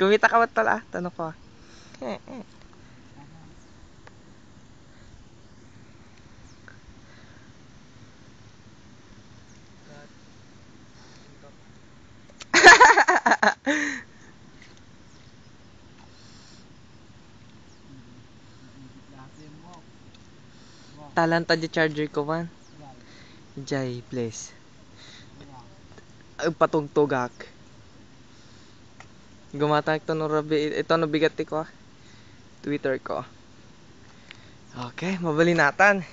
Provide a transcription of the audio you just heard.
Kumita ka ba't pala? Tanong ko. Talanta di charger ko man. Jay, please. Patugtugak. Gumatag ito no rabi. Ito no bigat ko. Twitter ko. Okay, mabalinatan.